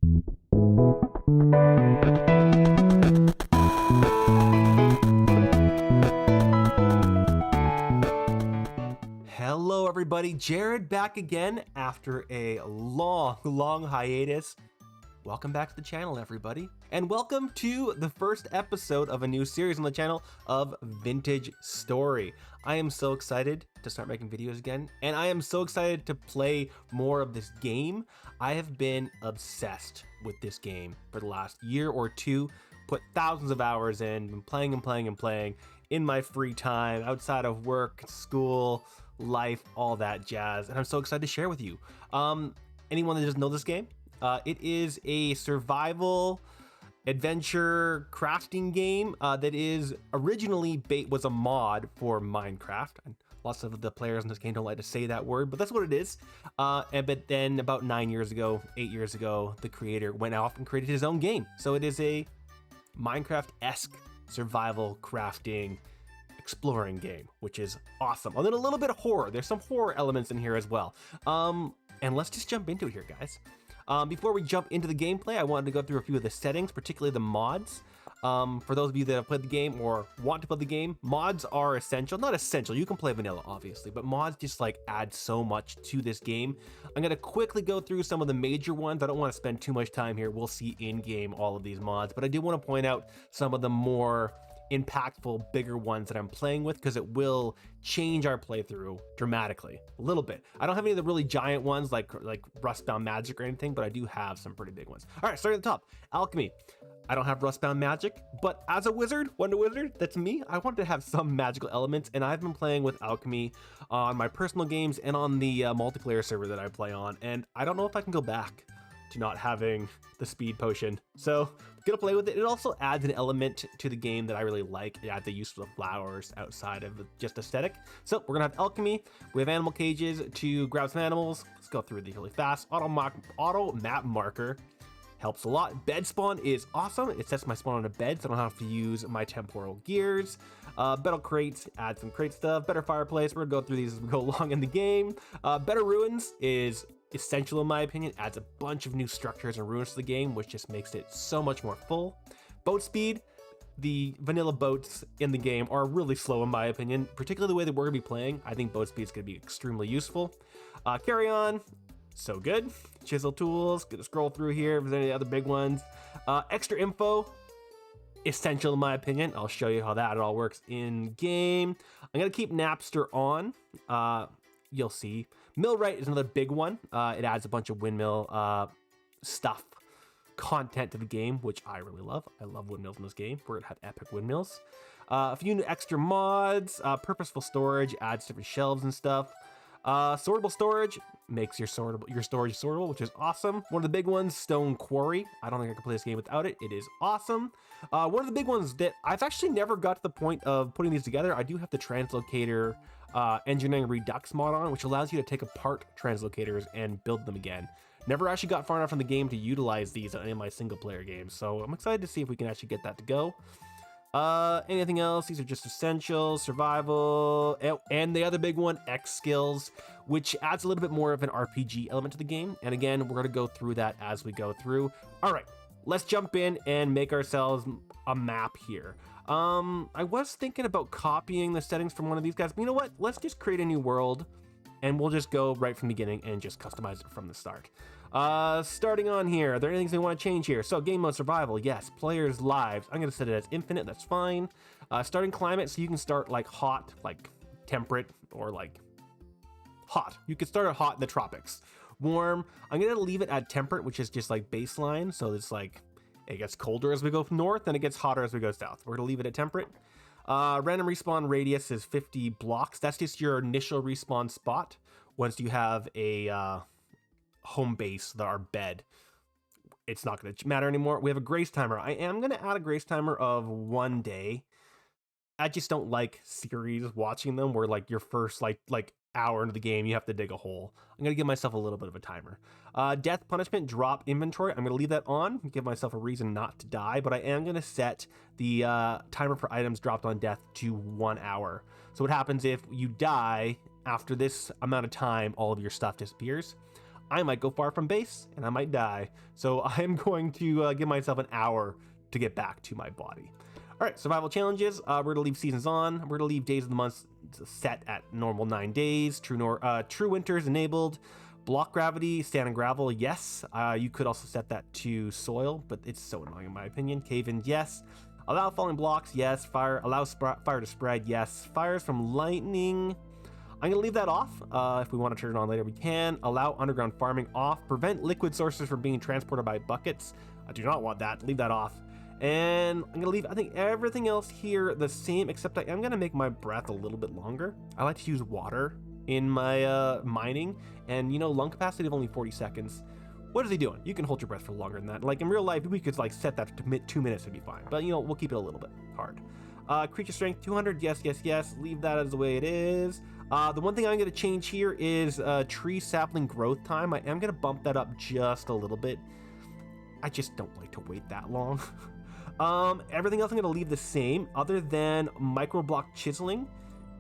Hello everybody, Jared back again after a long hiatus. Welcome back to the channel, everybody, and welcome to the first episode of a new series on the channel of Vintage Story. I am so excited to start making videos again, and I am so excited to play more of this game. I have been obsessed with this game for the last year or two, put thousands of hours in, been playing and playing and playing in my free time, outside of work, school, life, all that jazz, and I'm so excited to share with you. Anyone that doesn't know this game, it is a survival adventure crafting game that is originally was a mod for Minecraft. And lots of the players in this game don't like to say that word, but that's what it is. But then about 8 years ago, the creator went off and created his own game. So it is a Minecraft-esque survival crafting exploring game, which is awesome. And then a little bit of horror. There's some horror elements in here as well. And let's just jump into it here, guys. Before we jump into the gameplay, I wanted to go through a few of the settings, particularly the mods. For those of you that have played the game or want to play the game, mods are essential. Not essential, you can play vanilla, obviously, but mods just like add so much to this game. I'm gonna quickly go through some of the major ones. I don't want to spend too much time here. We'll see in-game all of these mods, but I do want to point out some of the more impactful, bigger ones that I'm playing with, because it will change our playthrough dramatically a little bit. I don't have any of the really giant ones like Rustbound Magic or anything, but I do have some pretty big ones. All right, starting at the top, Alchemy. I don't have Rustbound Magic, but as a wizard, Wonder Wizard, that's me. I wanted to have some magical elements, and I've been playing with Alchemy on my personal games and on the multiplayer server that I play on, and I don't know if I can go back to not having the speed potion. So I'm gonna play with it. It also adds an element to the game that I really like. It adds the use of the flowers outside of just aesthetic. So we're gonna have Alchemy. We have Animalcages to grab some animals. Let's go through these really fast. Auto map marker helps a lot. BedSpawn is awesome. It sets my spawn on a bed, so I don't have to use my temporal gears. Better crates, add some crate stuff. Better fireplace. We're gonna go through these as we go along in the game. Better ruins is essential in my opinion. Adds a bunch of new structures and ruins to the game, which just makes it so much more full. Boat speed. The vanilla boats in the game are really slow in my opinion, particularly the way that we're gonna be playing. I think boat speed is gonna be extremely useful. CarryOn, so good. Chiseltools, gonna scroll through here if there's any other big ones. Extrainfo, essential in my opinion. I'll show you how that all works in game. I'm gonna keep Knapster on. You'll see. Millwright is another big one. It adds a bunch of windmill stuff, content to the game, which I really love. I love windmills in this game. We're gonna have epic windmills. A few extra mods. Purposeful Storage adds different shelves and stuff. Sortable Storage makes your storage sortable, which is awesome. One of the big ones, StoneQuarry. I don't think I can play this game without it. It is awesome. One of the big ones that I've actually never got to the point of putting these together. I do have the Translocatorengineeringredux mod on, which allows you to take apart translocators and build them again. Never actually got far enough in the game to utilize these on any of my single player games, so I'm excited to see if we can actually get that to go. Anything else? These are just essentials, survival, and the other big one, Xskills, which adds a little bit more of an RPG element to the game. And again, we're going to go through that as we go through. All right, let's jump in and make ourselves a map here. I was thinking about copying the settings from one of these guys, but you know what? Let's just create a new world and we'll just go right from the beginning and just customize it from the start. Starting on here, are there anything we want to change here? So game mode survival, yes. Players lives, I'm gonna set it as infinite, that's fine. Starting climate, so you can start like hot, like temperate, or like hot. You could start at hot in the tropics. Warm, I'm gonna leave it at temperate, which is just like baseline, so it's like it gets colder as we go north and it gets hotter as we go south. We're gonna leave it at temperate. Random respawn radius is 50 blocks. That's just your initial respawn spot once you have a home base, our bed. It's not going to matter anymore. We have a grace timer. I am going to add a grace timer of 1 day. I just don't like series watching them where like your first like hour into the game you have to dig a hole. I'm going to give myself a little bit of a timer. Death punishment drop inventory. I'm going to leave that on, give myself a reason not to die, but I am going to set the timer for items dropped on death to 1 hour. So what happens if you die after this amount of time, all of your stuff disappears. I might go far from base and I might die. So I'm going to give myself an hour to get back to my body. All right, survival challenges. We're gonna leave seasons on. We're gonna leave days of the month set at normal 9 days. True winters enabled. Block gravity, sand and gravel, yes. You could also set that to soil, but it's so annoying in my opinion. Cave-in, yes. Allow falling blocks, yes. Fire, allow fire to spread, yes. Fires from lightning, I'm gonna leave that off. If we want to turn it on later, we can. Allow underground farming off. Prevent liquid sources from being transported by buckets. I do not want that. Leave that off. And I'm gonna leave, I think, everything else here the same, except I am gonna make my breath a little bit longer. I like to use water in my mining, and you know, lung capacity of only 40 seconds. What is he doing? You can hold your breath for longer than that. Like in real life, we could like set that to 2 minutes to be fine, but you know, we'll keep it a little bit hard. Creature strength 200, yes, yes, yes. Leave that as the way it is. The one thing I'm going to change here is tree sapling growth time. I am going to bump that up just a little bit. I just don't like to wait that long. Everything else I'm going to leave the same, other than microblock chiseling.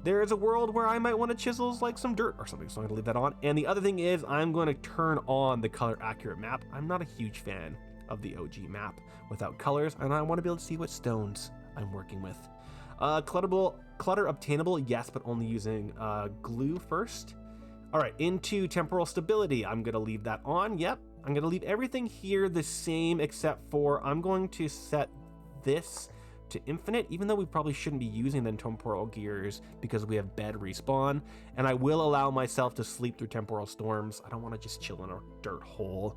There is a world where I might want to chisel like some dirt or something, so I'm going to leave that on. And the other thing is I'm going to turn on the color accurate map. I'm not a huge fan of the OG map without colors, and I want to be able to see what stones I'm working with. Clutter obtainable, yes, but only using glue first. All right, into temporal stability, I'm gonna leave that on. Yep, I'm gonna leave everything here the same, except for I'm going to set this to infinite, even though we probably shouldn't be using the temporal gears because we have bed respawn, and I will allow myself to sleep through temporal storms. I don't want to just chill in a dirt hole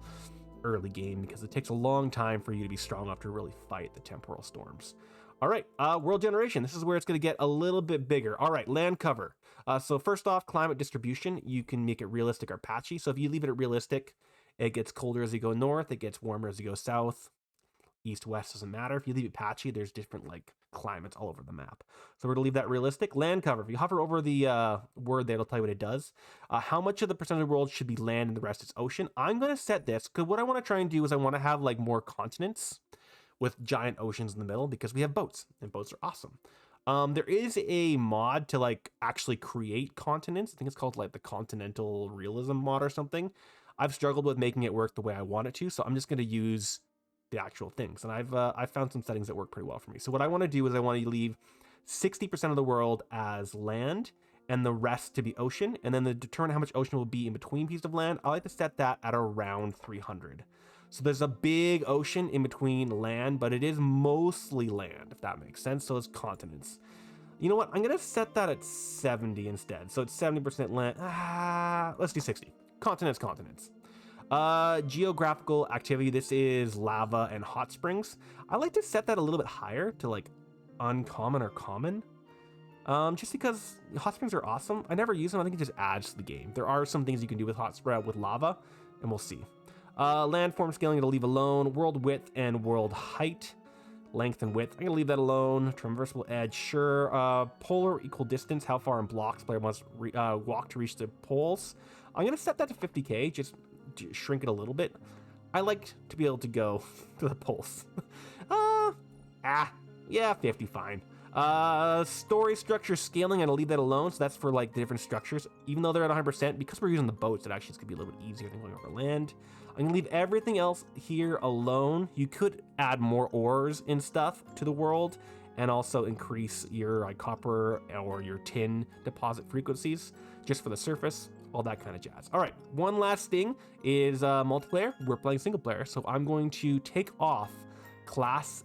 early game because it takes a long time for you to be strong enough to really fight the temporal storms. All right, world generation. This is where it's going to get a little bit bigger. All right, land cover. So first off, climate distribution. You can make it realistic or patchy. So if you leave it at realistic, it gets colder as you go north. It gets warmer as you go south. East, west, doesn't matter. If you leave it patchy, there's different like climates all over the map. So we're going to leave that realistic. Land cover. If you hover over the word there, it'll tell you what it does. How much of the percentage of the world should be land and the rest is ocean. I'm going to set this because what I want to try and do is I want to have like more continents with giant oceans in the middle because we have boats and boats are awesome. There is a mod to like actually create continents. I think it's called like the Continental Realism mod or something. I've struggled with making it work the way I want it to, so I'm just going to use the actual things. And I've found some settings that work pretty well for me. So what I want to do is I want to leave 60% of the world as land and the rest to be ocean. And then to determine how much ocean will be in between pieces of land, I like to set that at around 300. So there's a big ocean in between land, but it is mostly land, if that makes sense. So it's continents. You know what? I'm going to set that at 70 instead. So it's 70% land. Let's do 60. Continents. Geographical activity. This is lava and hot springs. I like to set that a little bit higher to like uncommon or common. Just because hot springs are awesome. I never use them. I think it just adds to the game. There are some things you can do with with lava, and we'll see. Landform scaling, it'll leave alone. World width and world height. Length and width, I'm gonna leave that alone. Traversable edge, sure. Polar equal distance, how far in blocks player must walk to reach the poles. I'm gonna set that to 50k, just to shrink it a little bit. I like to be able to go to the poles. Yeah, 50, fine. Story structure scaling, I'm gonna leave that alone. So that's for like the different structures. Even though they're at 100%, because we're using the boats, it actually is gonna be a little bit easier than going over land. I'm gonna leave everything else here alone. You could add more ores and stuff to the world and also increase your copper or your tin deposit frequencies just for the surface, all that kind of jazz. All right, one last thing is multiplayer. We're playing single player, so I'm going to take off class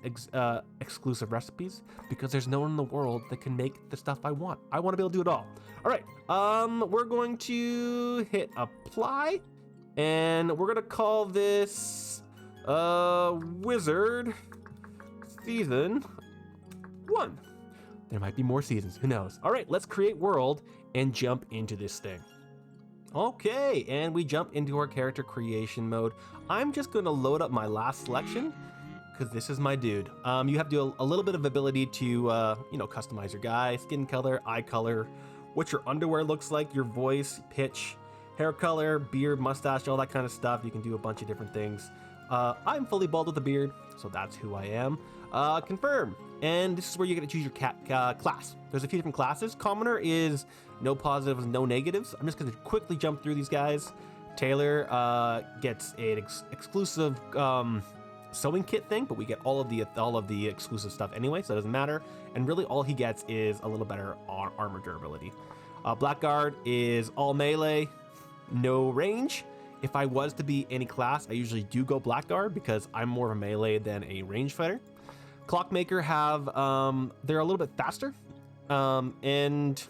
exclusive recipes because there's no one in the world that can make the stuff I want. I want to be able to do it all. All right, we're going to hit apply. And we're gonna call this Wizard Season 1. There might be more seasons, who knows? All right, let's create world and jump into this thing. Okay, and we jump into our character creation mode. I'm just gonna load up my last selection because this is my dude. You have to do a little bit of ability to, you know, customize your guy, skin color, eye color, what your underwear looks like, your voice, pitch, hair color, beard, mustache, all that kind of stuff. You can do a bunch of different things. I'm fully bald with a beard, so that's who I am. Confirm. And this is where you get to choose your class. There's a few different classes. Commoner is no positives, no negatives. I'm just going to quickly jump through these guys. Taylor gets an exclusive sewing kit thing, but we get all of the exclusive stuff anyway, so it doesn't matter. And really all he gets is a little better armor durability. Blackguard is all melee, no range. If I was to be any class, I usually do go Blackguard because I'm more of a melee than a range fighter. Clockmaker have they're a little bit faster, and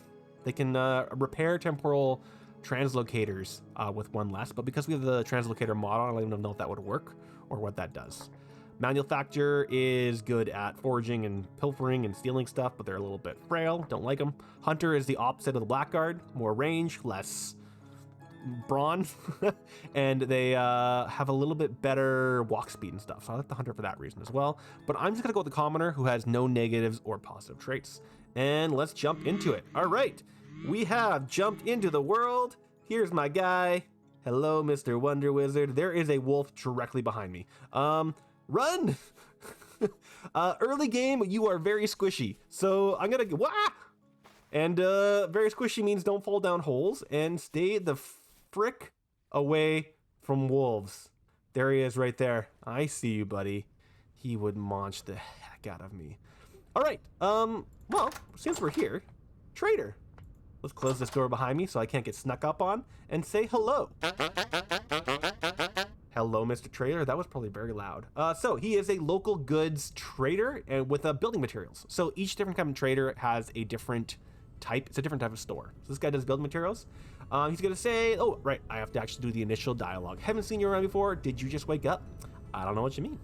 they can repair temporal translocators with one less, but because we have the translocator mod on, I don't even know if that would work or what that does. Manufacturer is good at foraging and pilfering and stealing stuff, but they're a little bit frail, don't like them. Hunter is the opposite of the Blackguard, more range, less brawn, and they have a little bit better walk speed and stuff, so I like the Hunter for that reason as well. But I'm just gonna go with the Commoner, who has no negatives or positive traits, and let's jump into it. All right, we have jumped into the world. Here's my guy. Hello, Mr. Wonder Wizard. There is a wolf directly behind me. Run! Early game, you are very squishy, so I'm gonna wah! And very squishy means don't fall down holes and stay the frick away from wolves. There he is right there. I see you, buddy. He would munch the heck out of me. All right, well, since we're here, trader. Let's close this door behind me so I can't get snuck up on and say hello. Hello, Mr. Trader. That was probably very loud. So he is a local goods trader and with building materials. So each different kind of trader has a different type. It's a different type of store. So this guy does building materials. He's gonna say, oh, right, I have to actually do the initial dialogue. Haven't seen you around before. Did you just wake up? I don't know what you mean.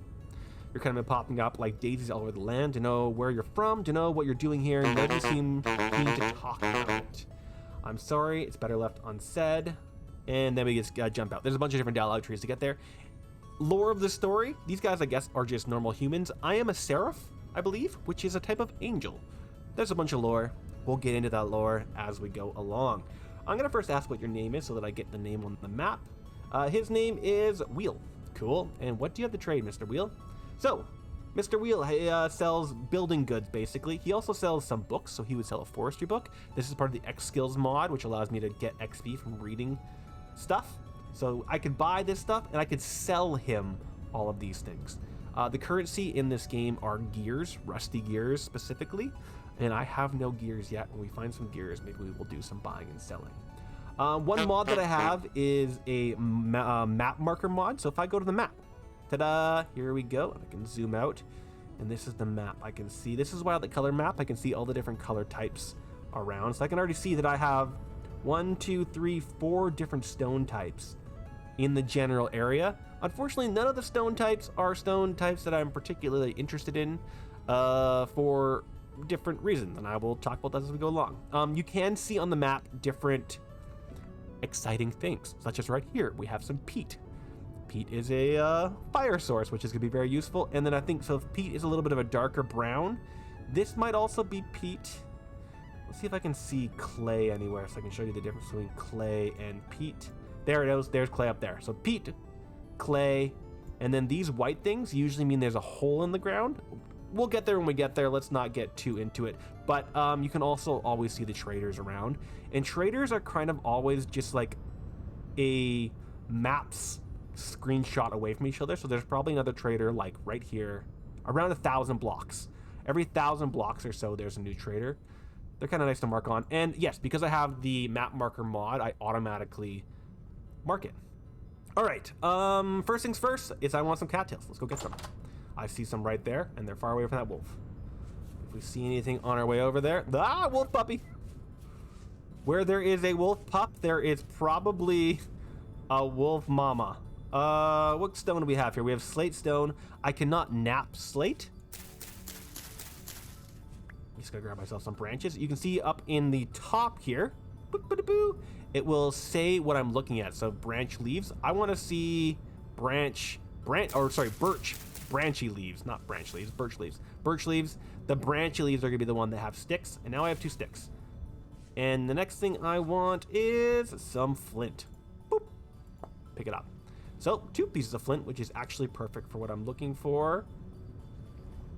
You're kind of been popping up like daisies all over the land to know where you're from, to know what you're doing here, and never seem keen to talk about it. I'm sorry, it's better left unsaid. And then we just jump out. There's a bunch of different dialogue trees to get there. Lore of the story. These guys, I guess, are just normal humans. I am a seraph, I believe, which is a type of angel. There's a bunch of lore. We'll get into that lore as we go along. I'm going to first ask what your name is so that I get the name on the map. His name is Wheel. Cool. And what do you have to trade, Mr. Wheel? So, Mr. Wheel sells building goods, basically. He also sells some books, so he would sell a forestry book. This is part of the Xskills mod, which allows me to get XP from reading stuff. So I could buy this stuff, and I could sell him all of these things. The currency in this game are gears, rusty gears specifically, and I have no gears yet. When we find some gears, maybe we will do some buying and selling. One mod that I have is a map marker mod. So if I go to the map, ta-da, here we go. I can zoom out, and this is the map. I can see, this is why I like the color map. I can see all the different color types around. So I can already see that I have 1, 2, 3, 4 different stone types in the general area. Unfortunately, none of the stone types are stone types that I'm particularly interested in for different reasons, and I will talk about that as we go along. You can see on the map different exciting things, such as right here, we have some peat. Peat is a fire source, which is going to be very useful. And then I think, so if peat is a little bit of a darker brown, this might also be peat. Let's see if I can see clay anywhere so I can show you the difference between clay and peat. There it is. There's clay up there. So peat, clay, and then these white things usually mean there's a hole in the ground. We'll get there when we get there. Let's not get too into it. But you can also always see the traders around. And traders are kind of always just like a maps screenshot away from each other. So there's probably another trader like right here, around 1,000 blocks. Every 1,000 blocks or so, there's a new trader. They're kind of nice to mark on. And yes, because I have the map marker mod, I automatically mark it. All right, first things first is I want some cattails. Let's go get some. I see some right there, and they're far away from that wolf. If we see anything on our way over there, wolf puppy. Where there is a wolf pup, there is probably a wolf mama. What stone do we have here? We have slate stone. I cannot nap slate. Just gotta grab myself some branches. You can see up in the top here, it will say what I'm looking at. So branch leaves. I want to see birch branchy leaves, not branch leaves, birch leaves. Birch leaves. The branchy leaves are gonna be the one that have sticks, and now I have 2 sticks. And the next thing I want is some flint. Boop. Pick it up. So 2 pieces of flint, which is actually perfect for what I'm looking for.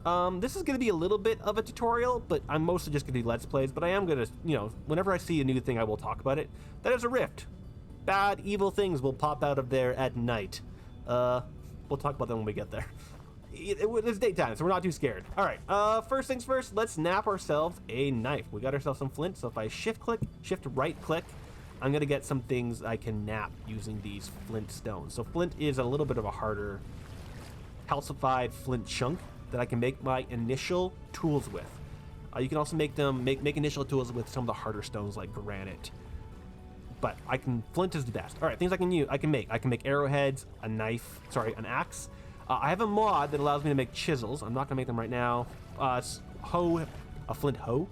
This is going to be a little bit of a tutorial, but I'm mostly just going to do Let's Plays, but I am going to, whenever I see a new thing, I will talk about it. That is a rift. bad, evil things will pop out of there at night. We'll talk about them when we get there. It's daytime, so we're not too scared. All right, first things first, let's nap ourselves a knife. We got ourselves some flint, so if I shift right click, I'm gonna get some things I can nap using these flint stones. So flint is a little bit of a harder calcified flint chunk that I can make my initial tools with. You can also make initial tools with some of the harder stones like granite. But flint is the best. All right, things I can make arrowheads, an axe. I have a mod that allows me to make chisels. I'm not gonna make them right now. A flint hoe,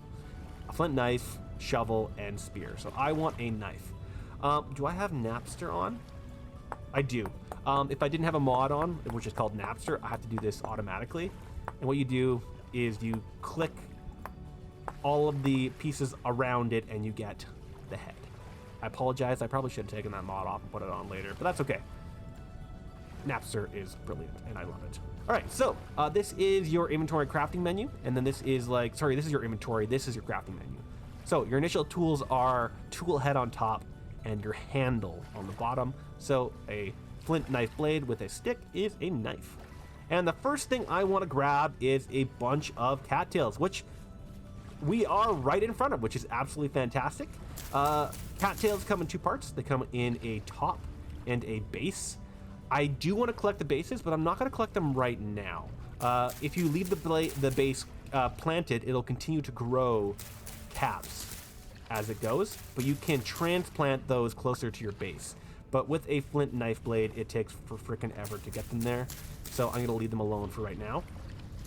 a flint knife, shovel, and spear. So I want a knife. Do I have Knapster on? I do. If I didn't have a mod on, which is called Knapster, I have to do this automatically. And what you do is you click all of the pieces around it and you get the head. I apologize, I probably should have taken that mod off and put it on later, but that's okay. Knapster is brilliant and I love it. All right, so this is your inventory crafting menu, and then this is this is your inventory, this is your crafting menu. So your initial tools are tool head on top and your handle on the bottom. So a flint knife blade with a stick is a knife. And the first thing I want to grab is a bunch of cattails, which we are right in front of, which is absolutely fantastic. Cattails come in two parts. They come in a top and a base. I do want to collect the bases, but I'm not going to collect them right now. If you leave the base planted, it'll continue to grow caps as it goes, but you can transplant those closer to your base. But with a flint knife blade, it takes for frickin' ever to get them there. So I'm gonna leave them alone for right now.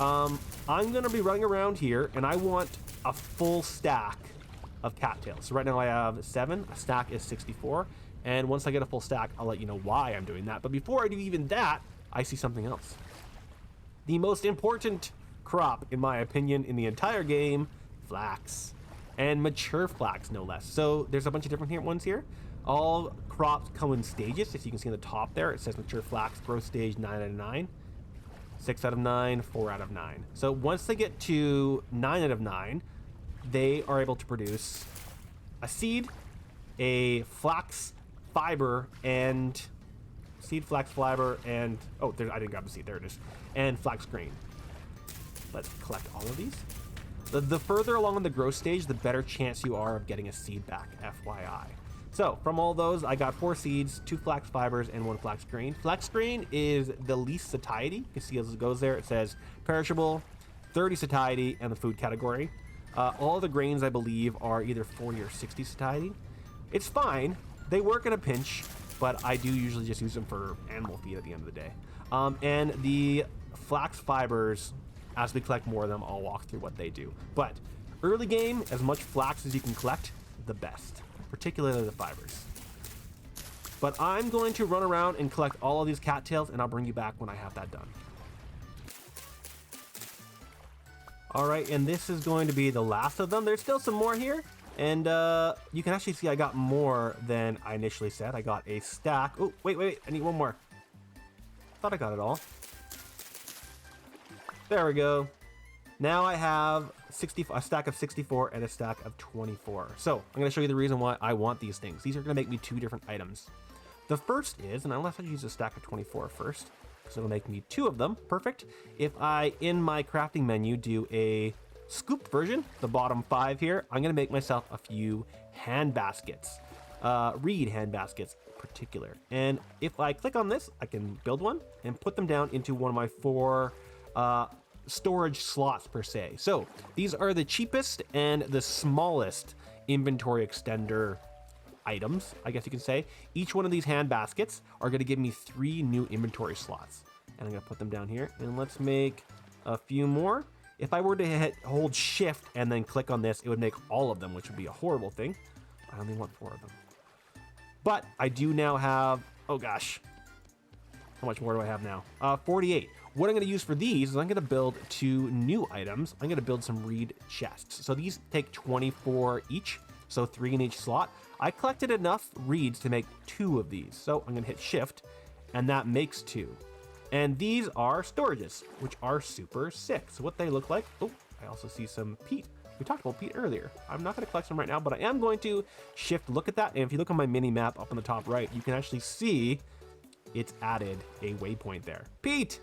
I'm gonna be running around here and I want a full stack of cattails. So right now I have 7, a stack is 64. And once I get a full stack, I'll let you know why I'm doing that. But before I do even that, I see something else. The most important crop, in my opinion, in the entire game, flax. And mature flax, no less. So there's a bunch of different ones here. All crops come in stages. As you can see on the top there, it says mature flax, growth stage 9 out of 9, 6 out of 9, 4 out of 9. So once they get to 9 out of 9, they are able to produce a seed, a flax fiber, and flax fiber, and I didn't grab the seed, there it is, and flax grain. Let's collect all of these. The further along in the growth stage, the better chance you are of getting a seed back, FYI. So from all those, I got 4 seeds, 2 flax fibers, and 1 flax grain. Flax grain is the least satiety. You can see as it goes there, it says perishable, 30 satiety, and the food category. All the grains, I believe, are either 40 or 60 satiety. It's fine. They work in a pinch, but I do usually just use them for animal feed at the end of the day. And the flax fibers, as we collect more of them, I'll walk through what they do. But early game, as much flax as you can collect, the best, particularly the fibers. But I'm going to run around and collect all of these cattails, and I'll bring you back when I have that done. All right, and this is going to be the last of them. There's still some more here, and you can actually see I got more than I initially said. I got a stack. Oh, wait, I need one more. Thought I got it all. There we go. Now I have a stack of 64 and a stack of 24. So I'm going to show you the reason why I want these things. These are going to make me 2 different items. The first is, and I'll have to use a stack of 24 first, because it'll make me 2 of them. Perfect. If I, in my crafting menu, do a scooped version, the bottom 5 here, I'm going to make myself a few hand baskets. Reed hand baskets in particular. And if I click on this, I can build one and put them down into one of my 4 storage slots per se. So these are the cheapest and the smallest inventory extender items, I guess you can say. Each one of these hand baskets are going to give me 3 new inventory slots. And I'm going to put them down here. And let's make a few more. If I were to hold shift and then click on this, it would make all of them, which would be a horrible thing. I only want 4 of them. But I do now have, oh gosh, how much more do I have now? 48. What I'm going to use for these is I'm going to build 2 new items. I'm going to build some reed chests. So these take 24 each, so 3 in each slot. I collected enough reeds to make 2 of these. So I'm going to hit shift, and that makes 2. And these are storages, which are super sick. So what they look like, oh, I also see some peat We talked about peat earlier. I'm not going to collect some right now, but I am going to shift look at that. And if you look on my mini map up on the top right, you can actually see it's added a waypoint there. Peat!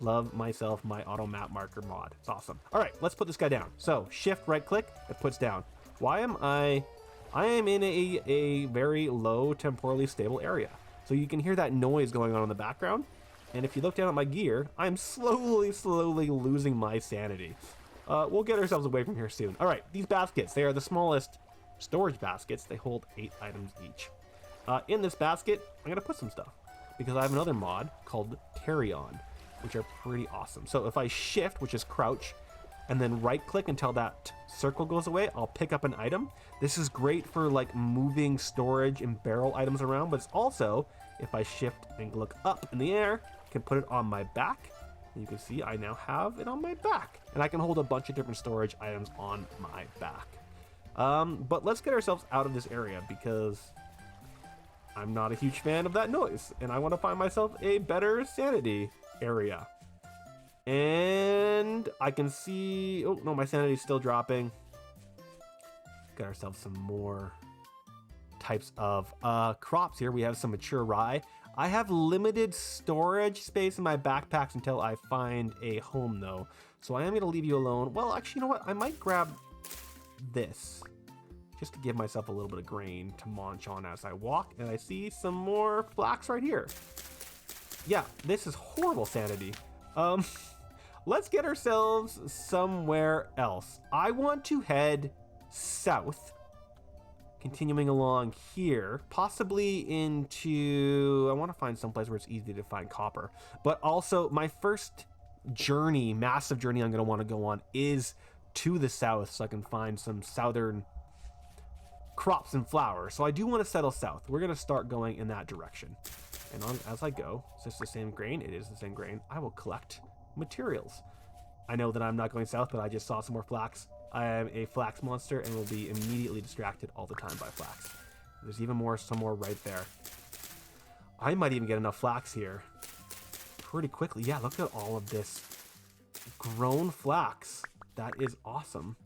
Love myself my auto map marker mod. It's awesome. All right, let's put this guy down. So shift right click, it puts down. Why am I am in a very low temporally stable area. So you can hear that noise going on in the background. And if you look down at my gear, I'm slowly losing my sanity. We'll get ourselves away from here soon. All right, these baskets, they are the smallest storage baskets. They hold 8 items each. In this basket, I'm gonna put some stuff because I have another mod called CarryOn, which are pretty awesome. So if I shift, which is crouch, and then right click until that circle goes away, I'll pick up an item. This is great for like moving storage and barrel items around, but it's also, if I shift and look up in the air, I can put it on my back. And you can see I now have it on my back, and I can hold a bunch of different storage items on my back. But let's get ourselves out of this area because I'm not a huge fan of that noise, and I want to find myself a better sanity area. And I can see, oh no, my sanity's still dropping. Got ourselves some more types of crops here. We have some mature rye. I have limited storage space in my backpacks until I find a home though. So I am gonna leave you alone. Well, actually, you know what? I might grab this just to give myself a little bit of grain to munch on as I walk. And I see some more flax right here. Yeah, this is horrible sanity. Let's get ourselves somewhere else. I want to head south, continuing along here, possibly into, I want to find someplace where it's easy to find copper, but also my first journey, massive journey I'm going to want to go on is to the south so I can find some southern crops and flowers. So I do want to settle south. We're going to start going in that direction. And as I go, is this the same grain? It is the same grain. I will collect materials. I know that I'm not going south, but I just saw some more flax. I am a flax monster and will be immediately distracted all the time by flax. There's even more, some more right there. I might even get enough flax here pretty quickly. Yeah, look at all of this grown flax. That is awesome.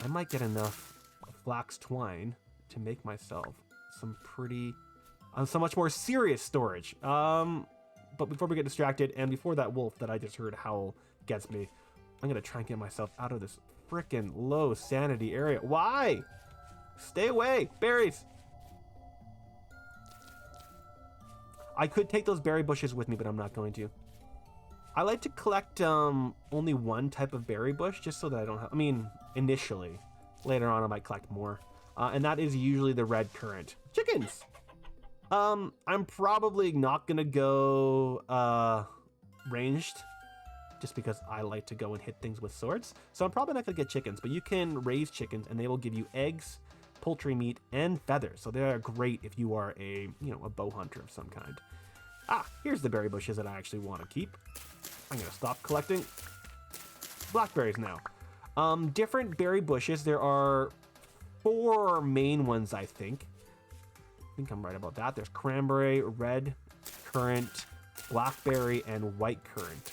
I might get enough flax twine to make myself some pretty, so much more serious storage. But before we get distracted, and before that wolf that I just heard howl gets me, I'm gonna try and get myself out of this freaking low sanity area. Why? Stay away, berries. I could take those berry bushes with me, but I'm not going to. I like to collect only one type of berry bush, just so that I don't have, I mean, initially. Later on, I might collect more. And that is usually the red currant. Chickens! I'm probably not gonna go ranged, just because I like to go and hit things with swords. So I'm probably not gonna get chickens, but you can raise chickens and they will give you eggs, poultry meat, and feathers. So they are great if you are a, you know, a bow hunter of some kind. Ah, here's the berry bushes that I actually want to keep. I'm gonna stop collecting blackberries now. Different berry bushes. There are 4 main ones, I think. I think I'm right about that. There's cranberry, red currant, blackberry, and white currant.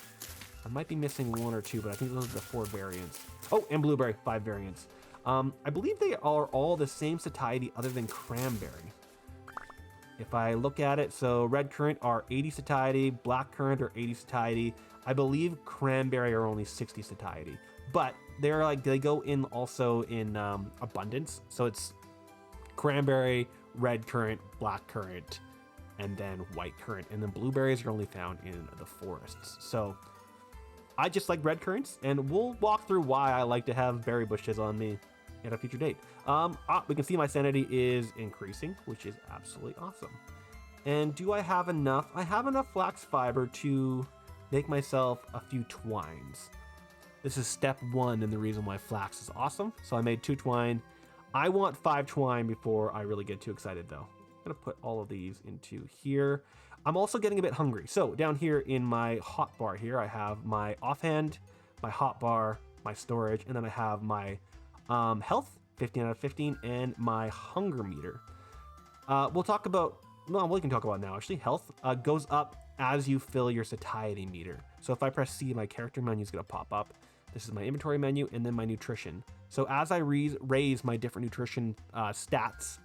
I might be missing 1 or 2, but I think those are the 4 variants. Oh, and blueberry, 5 variants. I believe they are all the same satiety other than cranberry. If I look at it, so red currant are 80 satiety, black currant are 80 satiety. I believe cranberry are only 60 satiety, but they're like, they go in also in abundance. So it's cranberry, red currant, black currant, and then white currant. And then blueberries are only found in the forests. So I just like red currants, and we'll walk through why I like to have berry bushes on me at a future date. We can see my sanity is increasing, which is absolutely awesome. And do I have enough? I have enough flax fiber to make myself a few twines. This is step 1 and the reason why flax is awesome. So I made 2 twine. I want 5 twine before I really get too excited though. I'm gonna put all of these into here. I'm also getting a bit hungry. So down here in my hotbar here, I have my offhand, my hotbar, my storage, and then I have my health, 15 out of 15, and my hunger meter. We'll talk about, well, we can talk about it now actually. Health goes up as you fill your satiety meter. So if I press C, my character menu is gonna pop up. This is my inventory menu and then my nutrition. So as I raise my different nutrition stats,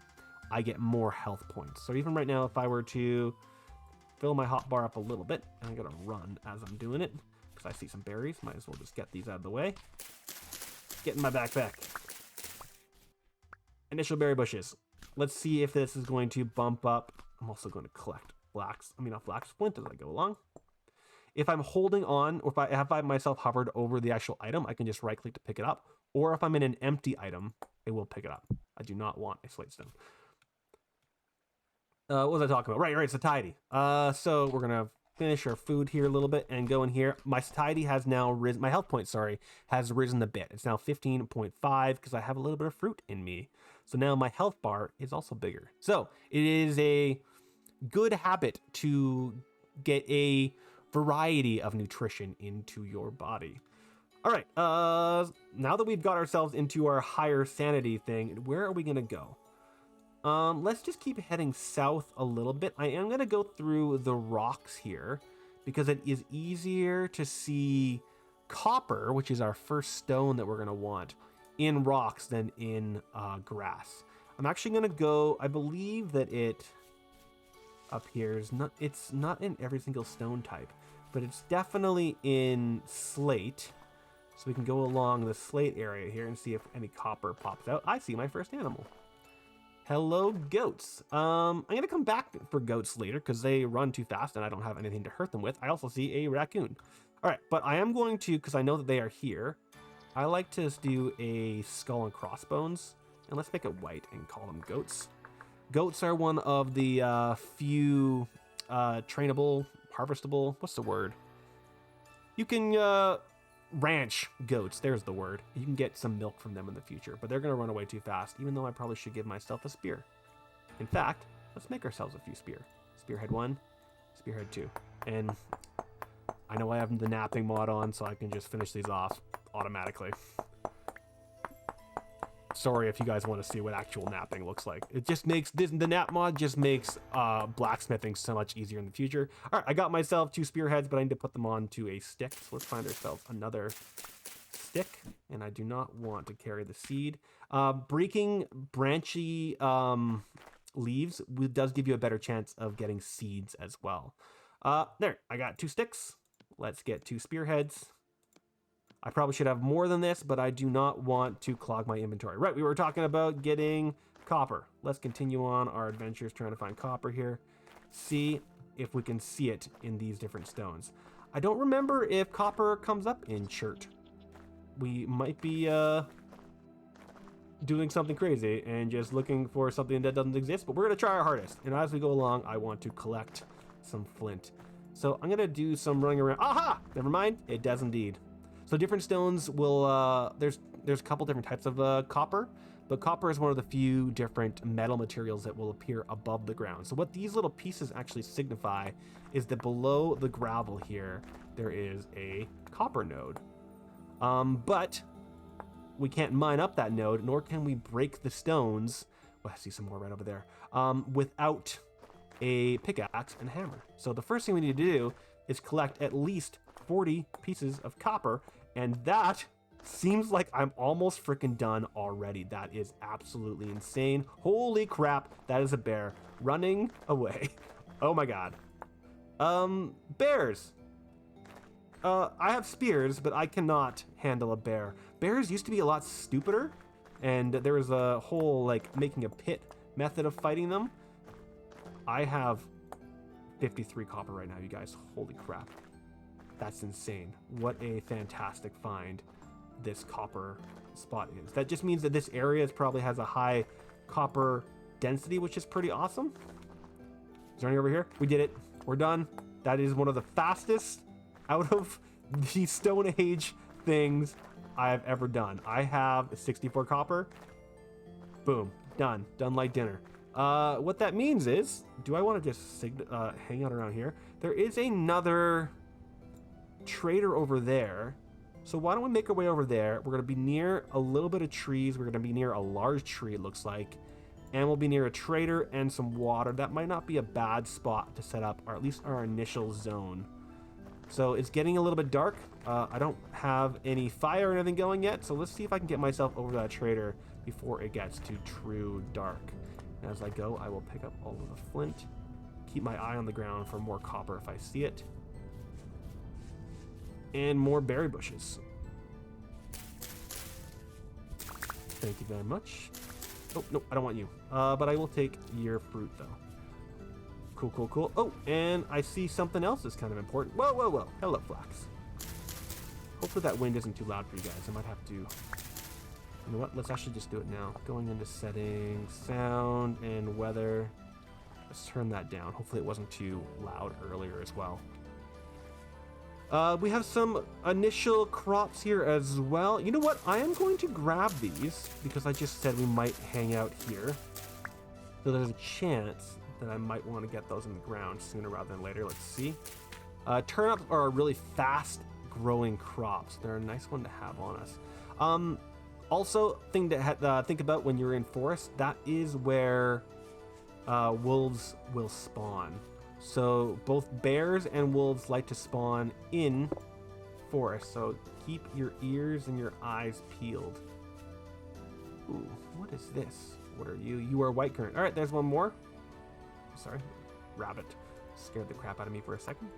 I get more health points. So even right now, if I were to fill my hotbar up a little bit, and I'm gonna run as I'm doing it, because I see some berries, might as well just get these out of the way. Get in my backpack. Initial berry bushes. Let's see if this is going to bump up. I'm also going to collect flax flint as I go along. If I'm holding on, or if I myself hovered over the actual item, I can just right click to pick it up. Or if I'm in an empty item, it will pick it up. I do not want a slate stone. What was I talking about? Right, satiety. So we're gonna finish our food here a little bit and go in here. My satiety has now risen, my health point, sorry, has risen a bit. It's now 15.5 because I have a little bit of fruit in me. So now my health bar is also bigger. So it is a good habit to get a variety of nutrition into your body. All right, now that we've got ourselves into our higher sanity thing, where are we gonna go? Let's just keep heading south a little bit. I am gonna go through the rocks here because it is easier to see copper, which is our first stone that we're gonna want, in rocks than in grass. I'm actually gonna go, I believe that it appears, it's not in every single stone type, but it's definitely in slate. So we can go along the slate area here and see if any copper pops out. I see my first animal. Hello, goats. I'm gonna come back for goats later because they run too fast and I don't have anything to hurt them with. I also see a raccoon. All right, but I am going to, because I know that they are here, I like to do a skull and crossbones, and let's make it white and call them goats. Goats are one of the few trainable, harvestable, what's the word? You can ranch goats, there's the word. You can get some milk from them in the future, but they're gonna run away too fast, even though I probably should give myself a spear. In fact, let's make ourselves a few spear. Spearhead 1, spearhead 2. And I know I have the napping mod on, so I can just finish these off automatically. Sorry if you guys want to see what actual napping looks like. It just makes the nap mod just makes blacksmithing so much easier in the future. All right, I got myself 2 spearheads, but I need to put them onto a stick. So let's find ourselves another stick, and I do not want to carry the seed. Breaking branchy leaves does give you a better chance of getting seeds as well. There, I got 2 sticks. Let's get 2 spearheads. I probably should have more than this, but I do not want to clog my inventory. Right, we were talking about getting copper. Let's continue on our adventures trying to find copper here. See if we can see it in these different stones. I don't remember if copper comes up in chert. We might be doing something crazy and just looking for something that doesn't exist, but we're gonna try our hardest. And as we go along, I want to collect some flint. So I'm gonna do some running around. Aha! Never mind, it does indeed. So different stones will, there's a couple different types of copper, but copper is one of the few different metal materials that will appear above the ground. So what these little pieces actually signify is that below the gravel here, there is a copper node. But we can't mine up that node, nor can we break the stones. Oh, I see some more right over there. Without a pickaxe and hammer. So the first thing we need to do is collect at least 40 pieces of copper, and that seems like I'm almost freaking done already. That is absolutely insane. Holy crap, that is a bear running away. Oh my god. Bears. I have spears, but I cannot handle a bear. Bears used to be a lot stupider, and there was a whole, like, making a pit method of fighting them. I have 53 copper right now, you guys. Holy crap. That's insane. What a fantastic find this copper spot is. That just means that this area probably has a high copper density, which is pretty awesome. Is there any over here? We did it. We're done. That is one of the fastest out of the Stone Age things I've ever done. I have 64 copper. Boom. Done. Done like dinner. What that means is, do I want to just hang out around here? There is another trader over there. So why don't we make our way over there? We're going to be near a little bit of trees. We're going to be near a large tree, it looks like. And we'll be near a trader and some water. That might not be a bad spot to set up, or at least our initial zone. So it's getting a little bit dark. I don't have any fire or anything going yet, so let's see if I can get myself over that trader before it gets to true dark. And as I go, I will pick up all of the flint, keep my eye on the ground for more copper if I see it, and more berry bushes. Thank you very much. Oh, no, I don't want you. But I will take your fruit, though. Cool, cool, cool. Oh, and I see something else that's kind of important. Whoa, whoa, whoa. Hello, Flax. Hopefully that wind isn't too loud for you guys. I might have to... You know what? Let's actually just do it now. Going into settings, sound, and weather. Let's turn that down. Hopefully it wasn't too loud earlier as well. We have some initial crops here as well. You know what? I am going to grab these because I just said we might hang out here. So there's a chance that I might want to get those in the ground sooner rather than later. Let's see. Turnips are really fast growing crops. They're a nice one to have on us. Also, thing to think about when you're in forest, that is where wolves will spawn. So both bears and wolves like to spawn in forest. So keep your ears and your eyes peeled. Ooh, what is this? What are you? You are white currant. All right, there's one more. Sorry, rabbit. Scared the crap out of me for a second.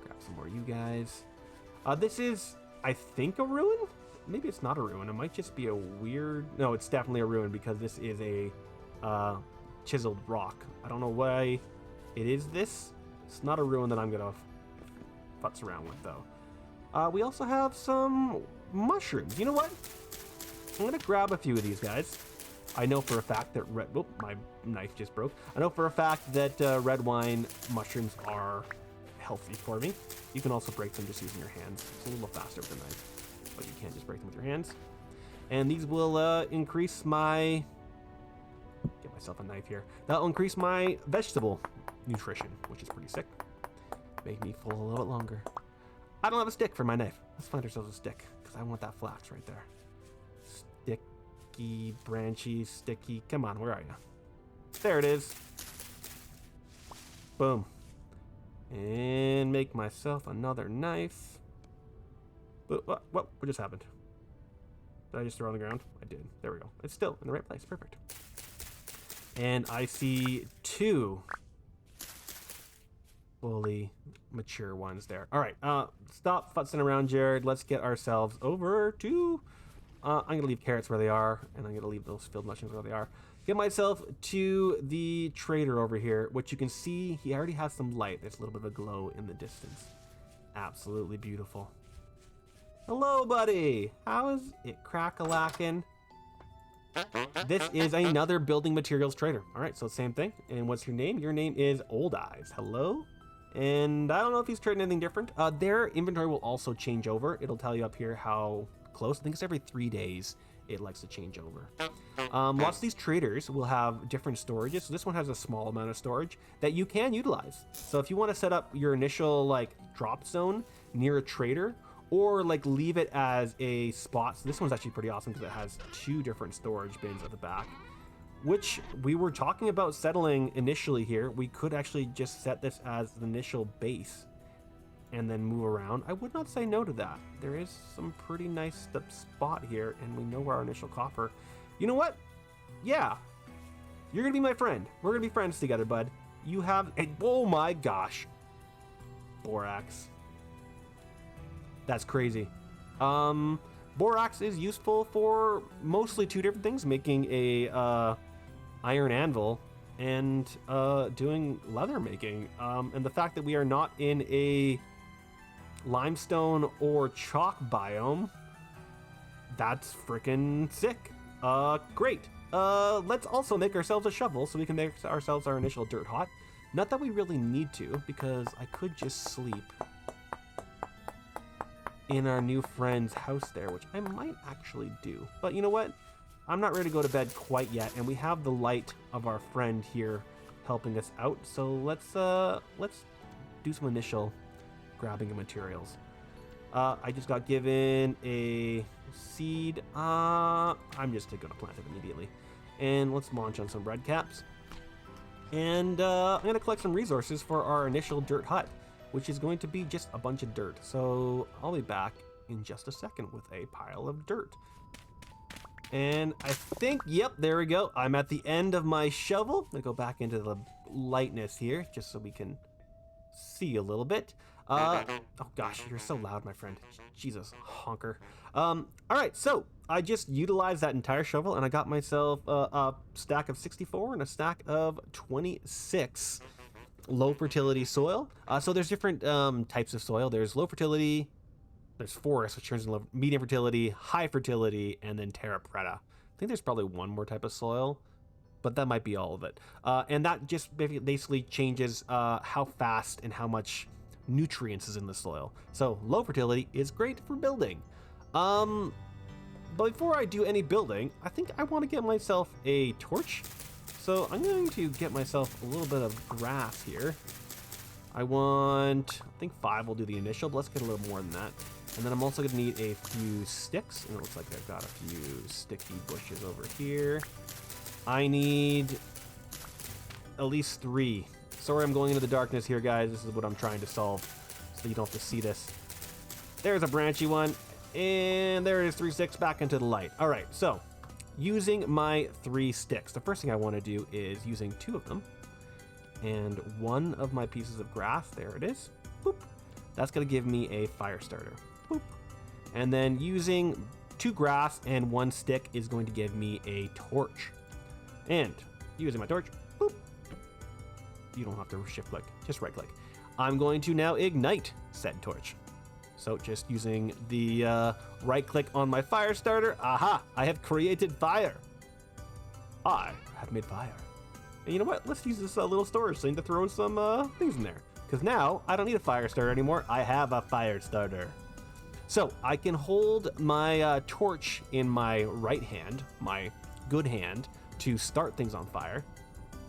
Grab some more of you guys. This is, I think, a ruin? Maybe it's not a ruin. It might just be a weird... No, it's definitely a ruin because this is a chiseled rock. I don't know why it is this. It's not a ruin that I'm going to futz around with, though. We also have some mushrooms. You know what? I'm going to grab a few of these guys. I know for a fact that red... Oh, my knife just broke. I know for a fact that red wine mushrooms are healthy for me. You can also break them just using your hands. It's a little faster with a knife, but you can't just break them with your hands. And these will increase my... Get myself a knife here. That'll increase my vegetable nutrition, which is pretty sick. Make me full a little bit longer. I don't have a stick for my knife. Let's find ourselves a stick, because I want that flax right there. Sticky, branchy, sticky. Come on, where are you? There it is. Boom. And make myself another knife. What just happened? Did I just throw it on the ground? I did. There we go. It's still in the right place. Perfect. And I see 2 fully mature ones there. All right. Stop futzing around, Jared. Let's get ourselves over to... I'm going to leave carrots where they are, and I'm going to leave those field mushrooms where they are. Get myself to the trader over here, which you can see he already has some light. There's a little bit of a glow in the distance. Absolutely beautiful. Hello, buddy. How is it crack-a-lackin'? This is another building materials trader. All right, so same thing. And what's your name? Your name is Old Eyes. Hello. And I don't know if he's trading anything different. Their inventory will also change over. It'll tell you up here how close. I think it's every 3 days it likes to change over. Lots of these traders will have different storages. So this one has a small amount of storage that you can utilize. So if you want to set up your initial like drop zone near a trader, or like leave it as a spot. So this one's actually pretty awesome because it has 2 different storage bins at the back, which we were talking about settling initially here. We could actually just set this as the initial base and then move around. I would not say no to that. There is some pretty nice spot here, and we know where our initial copper. You know what? Yeah, you're gonna be my friend. We're gonna be friends together, bud. You have a... Oh my gosh. Borax. That's crazy. Borax is useful for mostly 2 different things, making a iron anvil and doing leather making. And the fact that we are not in a limestone or chalk biome, that's freaking sick. Great. Let's also make ourselves a shovel so we can make ourselves our initial dirt hut. Not that we really need to, because I could just sleep in our new friend's house there, which I might actually do. But you know what? I'm not ready to go to bed quite yet, and we have the light of our friend here helping us out. So let's do some initial grabbing of materials. I just got given a seed. I'm just gonna plant it immediately. And let's launch on some red caps. And I'm gonna collect some resources for our initial dirt hut, which is going to be just a bunch of dirt. So I'll be back in just a second with a pile of dirt. And I think, yep, there we go. I'm at the end of my shovel. I'm gonna go back into the lightness here just so we can see a little bit. Oh gosh, you're so loud, my friend. Jesus, honker. All right, so I just utilized that entire shovel and I got myself a stack of 64 and a stack of 26 low fertility soil. So there's different types of soil. There's low fertility, there's forest, which turns into medium fertility, high fertility, and then TerraPretty. I think there's probably one more type of soil, but that might be all of it. And that just basically changes how fast and how much nutrients is in the soil. So low fertility is great for building. But before I do any building, I think I want to get myself a torch. So I'm going to get myself a little bit of grass here. I think 5 will do the initial, but let's get a little more than that. And then I'm also going to need a few sticks, and it looks like I've got a few sticky bushes over here. I need at least 3. Sorry I'm going into the darkness here, guys. This is what I'm trying to solve, so you don't have to see this. There's a branchy one, and there is 3 sticks back into the light. All right, so using my 3 sticks, the first thing I want to do is using 2 of them, and 1 of my pieces of grass, there it is. Boop. That's going to give me a fire starter. Boop. And then using 2 grass and 1 stick is going to give me a torch. And using my torch, boop. You don't have to shift click, just right click. I'm going to now ignite said torch. So just using the right click on my fire starter, aha, I have created fire. I have made fire. And you know what? Let's use this little storage thing to throw in some things in there. Because now I don't need a fire starter anymore. I have a fire starter. So I can hold my torch in my right hand, my good hand, to start things on fire.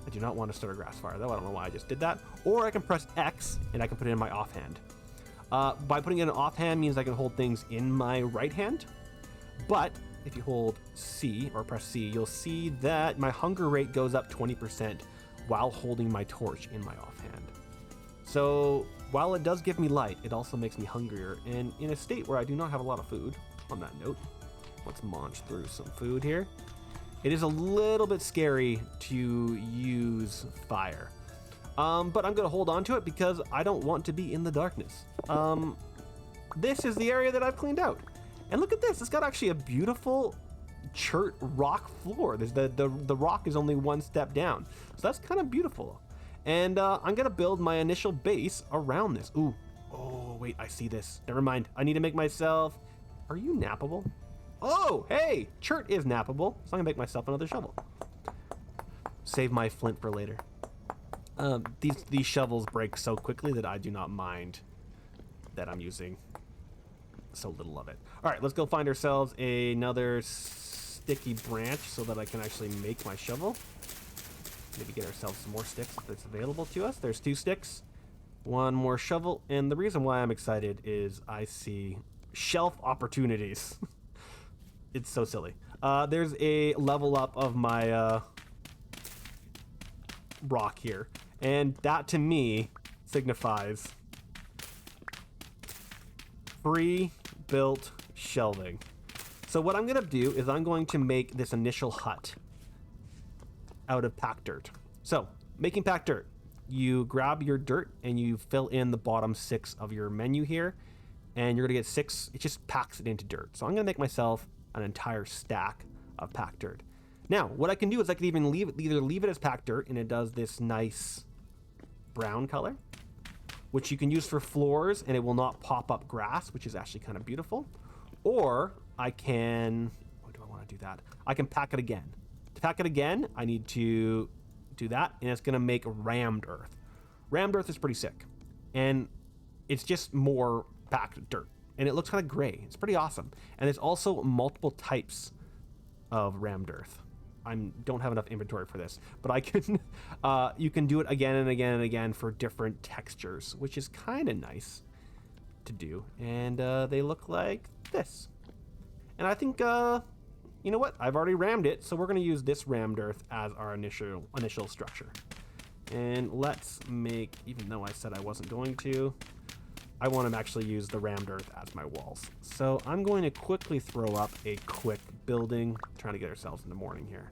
I do not want to start a grass fire though. I don't know why I just did that. Or I can press X and I can put it in my offhand. By putting it in offhand means I can hold things in my right hand. But if you hold C or press C, you'll see that my hunger rate goes up 20% while holding my torch in my offhand. So while it does give me light, it also makes me hungrier. And in a state where I do not have a lot of food, on that note, let's munch through some food here. It is a little bit scary to use fire. But I'm gonna hold on to it because I don't want to be in the darkness. This is the area that I've cleaned out. And look at this, it's got actually a beautiful chert rock floor. There's the rock is only 1 step down. So that's kind of beautiful. And I'm gonna build my initial base around this. Ooh, oh wait, I see this. Never mind, I need to make myself, are you nappable? Oh, hey, chert is nappable. So I'm gonna make myself another shovel. Save my flint for later. These shovels break so quickly that I do not mind that I'm using so little of it. All right, let's go find ourselves another sticky branch so that I can actually make my shovel. Maybe get ourselves some more sticks if it's available to us. There's 2 sticks, 1 more shovel, and the reason why I'm excited is I see shelf opportunities. It's so silly. There's a level up of my rock here, and that to me signifies pre-built shelving. So what I'm gonna do is I'm going to make this initial hut out of packed dirt. So making packed dirt, you grab your dirt and you fill in the bottom 6 of your menu here, and you're gonna get 6, it just packs it into dirt. So I'm gonna make myself an entire stack of packed dirt. Now, what I can do is I can even either leave it as packed dirt and it does this nice brown color, which you can use for floors and it will not pop up grass, which is actually kind of beautiful. Or I can, why do I want to do that? I can pack it again. To pack it again, I need to do that, and it's gonna make rammed earth. Rammed earth is pretty sick. And it's just more packed dirt. And it looks kind of gray. It's pretty awesome. And there's also multiple types of rammed earth. I don't have enough inventory for this, but I can, you can do it again and again and again for different textures, which is kind of nice to do. And they look like this. And I think, you know what? I've already rammed it, so we're going to use this rammed earth as our initial structure. And let's make, even though I said I wasn't going to, I want to actually use the rammed earth as my walls. So I'm going to quickly throw up a quick building, trying to get ourselves in the morning here.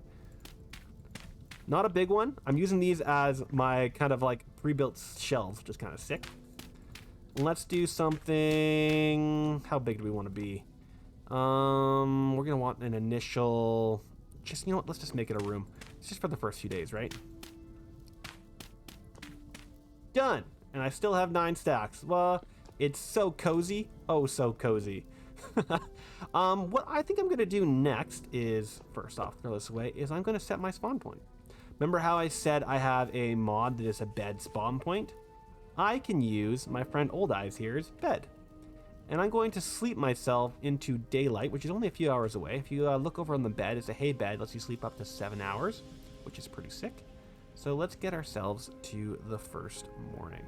Not a big one. I'm using these as my kind of like pre-built shelves, which is kind of sick. Let's do something. How big do we want to be? We're gonna want an initial. Just, you know what? Let's just make it a room. It's just for the first few days, right? Done. And I still have 9 stacks. Well, it's so cozy. Oh, so cozy. What I think I'm gonna do next is, first off, throw this away, is I'm gonna set my spawn point. Remember how I said I have a mod that is a bed spawn point? I can use my friend Old Eyes here's bed. And I'm going to sleep myself into daylight, which is only a few hours away. If you look over on the bed, it's a hay bed, lets you sleep up to 7 hours, which is pretty sick. So let's get ourselves to the first morning.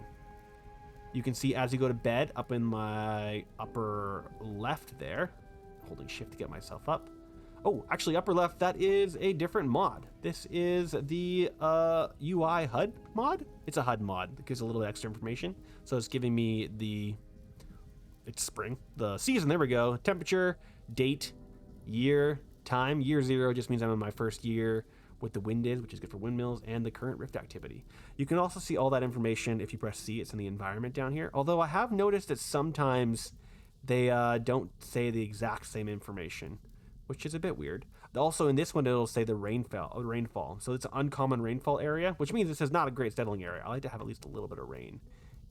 You can see as you go to bed, up in my upper left there, holding shift to get myself up. Oh, actually upper left, that is a different mod. This is the UI HUD mod. It's a HUD mod. It gives a little extra information. So it's giving me it's spring, the season, there we go. Temperature, date, year, time. Year 0 just means I'm in my first year, what the wind is, which is good for windmills, and the current rift activity. You can also see all that information if you press C. It's in the environment down here. Although I have noticed that sometimes they don't say the exact same information, which is a bit weird. Also in this one, it'll say the rainfall. So it's an uncommon rainfall area, which means this is not a great settling area. I like to have at least a little bit of rain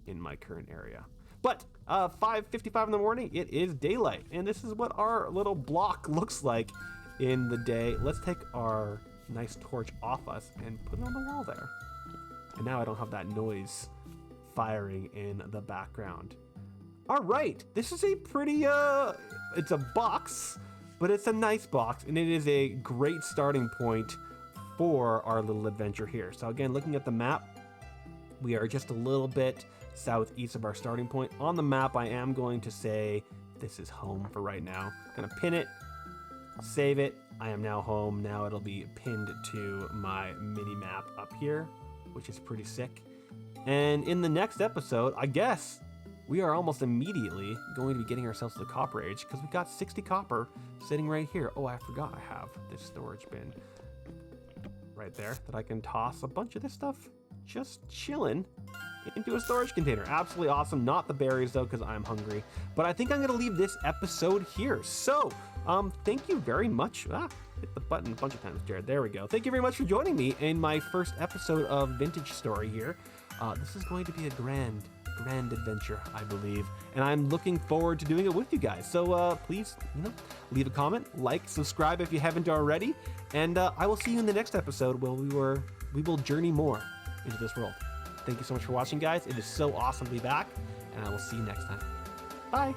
in my current area. But 5:55 in the morning, it is daylight. And this is what our little block looks like in the day. Let's take our nice torch off us and put it on the wall there. And now I don't have that noise firing in the background. All right, this is a pretty, it's a box, but it's a nice box, and it is a great starting point for our little adventure here. So again, looking at the map, we are just a little bit southeast of our starting point. On the map, I am going to say this is home for right now. I'm gonna pin it, save it. I am now home. Now it'll be pinned to my mini map up here, which is pretty sick. And in the next episode, I guess we are almost immediately going to be getting ourselves to the copper age, because we got 60 copper sitting right here. Oh, I forgot I have this storage bin right there that I can toss a bunch of this stuff just chilling into a storage container. Absolutely awesome. Not the berries though, because I'm hungry. But I think I'm going to leave this episode here. So thank you very much. Hit the button a bunch of times, Jared. There we go. Thank you very much for joining me in my first episode of Vintage Story here. This is going to be a grand adventure, I believe, and I'm looking forward to doing it with you guys. So please, leave a comment, like, subscribe if you haven't already, and I will see you in the next episode where we will journey more into this world. Thank you so much for watching, guys. It is so awesome to be back, and I will see you next time. Bye.